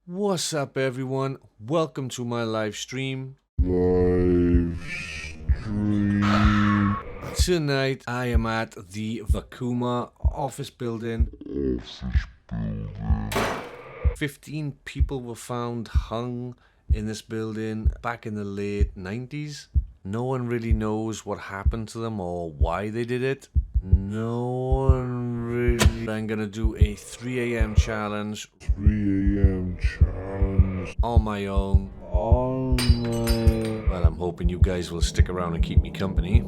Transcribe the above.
What's up, everyone? Welcome to my live stream. Tonight, I am at the Vekoma office building. 15 people were found hung in this building back in the late 90s. No one really knows what happened to them or why they did it. No one really. I'm gonna do a 3 a.m. challenge. 3 a.m. challenge. On my own. Well, I'm hoping you guys will stick around and keep me company.